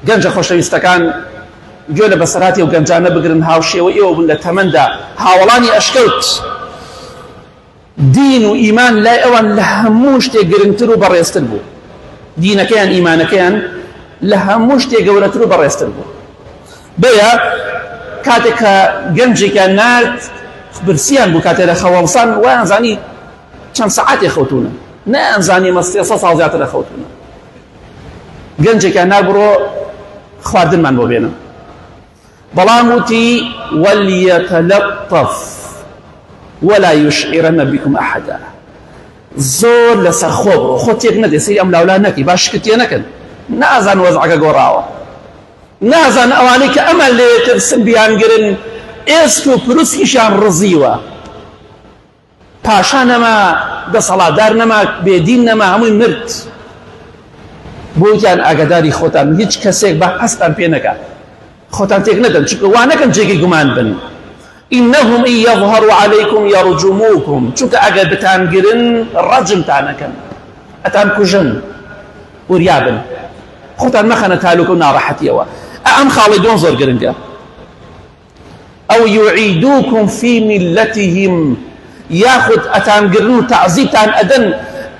گەنجە خۆشەویستەکان گوێ لە بەسەراتی و گەنجانە بگرن، هاوشێوە ئێوە بن لە تەمەندا هاوڵانی ئەشکەوت. دین و ئیمان لای ئەوان لە هەموو شتێک گرنگتر و بەڕێزتر بوو. دینەکەیان ئیمانەکەیان لە هەموو شتێک گەورەتر و بەڕێزتر بوو. بەیە کاتێک کە گەنجێکیان نارد برسیان بوو، کاتێک لە خەوەڵسان وایان زانی چەند سەعاتێ خەوتونە، نەیانزانی مەستی 100 ساڵ زیاتر لە خەوتونە. گەنجێکیان نار بڕۆ خواردنمان بۆ بێنم، بەڵام وتی وەلیەتەلەطەف ولا يشعرن بكم أحدا. زۆر لەسەر خۆ بڕۆ، خۆ تێک نەدێ، سەیری ئەم لاولا نەکەی، باش شکتێ نەکەن، نازان وەزعەکە گۆڕاوە، نازان ئەوانەی کە ئەمە لێترسن بیانگرن ئێست و پروسیشان ڕزیوە، پاشا نەما، دەسەڵاتدار نەما، بێدین نەما، هەمووی مرد. بۆیان ئاگاداری خۆتان، هیچ کەسێک بە هەستان پێ نەکات، خۆتان تێک نەدەن، چونکە وا نەکەن جێگەی گومان بن. إنهم إن يظهروا عليكم يرجموكم، چونکە ئەگەر بتانگرن ڕەجمتانەکەن، ئەتان کوژن وریابن. خۆتان مەخەنە تالوکە و ناڕەحەتیەوە. ئەم خاڵی دووەم زۆر گرنگە. ئەو يعيدوكم في ملتهم، یاخود ئەتانگرن و تەعزیبتان ئەدەن،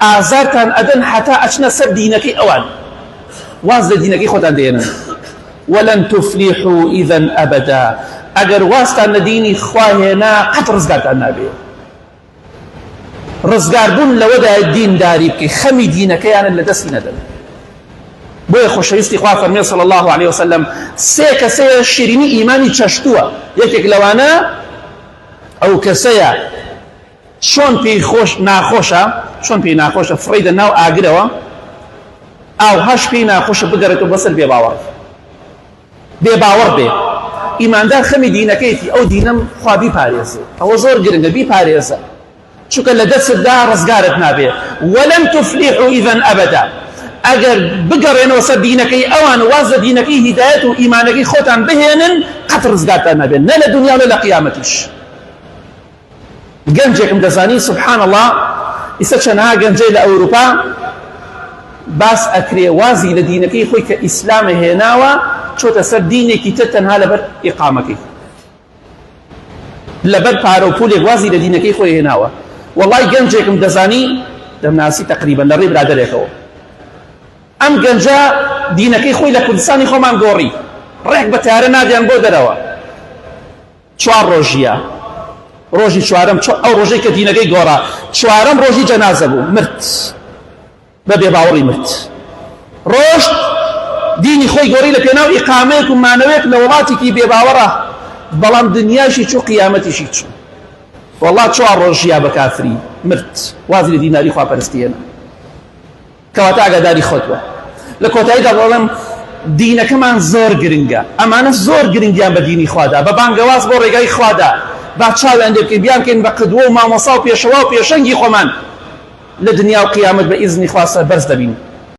ئازارتان ئەدەن حتا ئەچنە سەر دینەکەی ئەوان، واز لە دینەکەی خۆتان دێنن. ولن تفلحوا إذا أبدا، ئەگەر واستان لە دینی خوا هێنا قەت ڕزگارتان نابێ. ڕزگاربوون لەوەدا دینداری بکەی، خەمی دینەکەیانە لە دەستی نەدەن. بۆیە خۆشەویستی خوا فەرمێ صلی الله عليه وسلم سێ کەسەیە شیرینی ئیمانی چەشتووە. یەکێک لەوانە ئەو کەسەیە چۆن پێی خۆش ناخۆشە، چۆن پێی ناخۆشە فڕیدە ناو ئاگرەوە، ئاو هەش پێی ناخۆشە بگەڕێتەوە بەسەر بێباوەڕ. بێباوەڕ بێ، ئیماندار خەمی دینەکەیەتی، ئەو دینەم خوا بیپارێزێ، ئەوە زۆر گرنگە، بیپارێزە، چونکە لە دەستتدا ڕزگارت نابێ. وەلەن تفلیحوا إذا أبدا، ئەگەر بگەڕێنەوە سەر دینەکەی ئەوان، واز لە دینەکەی هیدایەت و ئیمانەکەی خۆتان بهێنن، قەت ڕزگارتان نابێن، نە لە دنیا و نە لە قیامەتیش. گەنجێکم دەزانی سبحان الله، ئیستا چەندها گەنجەی لە ئەوروپا باس ئەکرێ وازی لە دینەکەی خۆی کە ئیسلامە هێناوە چۆتە سەر دینێکی تر تەنها لەبەر ئیقامەکەی، لەبەر پارە و پولێک وازی لە دینەکەی خۆی هێناوە. وەڵای گەنجێکم دەزانی دەمناسی تەقریبەن لە ڕێ برادەرێکەوە، ئەم گەنجە دینەکەی خۆی لە کوردستانی خۆمان گۆڕی، ڕێک بە تیارە نادیان بۆ دەرەوە. 4 ڕۆژیە، ڕۆژی چوارەم ئەو ڕۆژەی کە دینەکەی گۆڕا، چوارەم ڕۆژی جەنازە بوو، مرد بە بێباوەڕی مرد. ڕۆژ دینی خۆی گۆڕی لە پێناو ئیقامەیەک و مانەوەیەک لە وڵاتێکی بێباوەڕە، بەڵام دنیاشی چوو قیامەتیشی چوو. وەڵا 4 ڕۆژیا بە کافری مرد، وازی لە دیناری خواپەرستی هێنا. کەواتە ئاگاداری خۆت بە. لە کۆتاییدا بەڵێم دینەکەمان زۆر گرنگە، ئەمانە زۆر گرنگیان بە دینی خوادا، بە بانگەواز بۆ ڕێگای خوادا، با چاویان لێ بکەین، بیان بکەین بە قدوە و مامۆسا و پێشەوا و پێشەنگی خۆمان، لە دنیا و قیامەت بە ئیزنی خوا سەربەرز دەبین.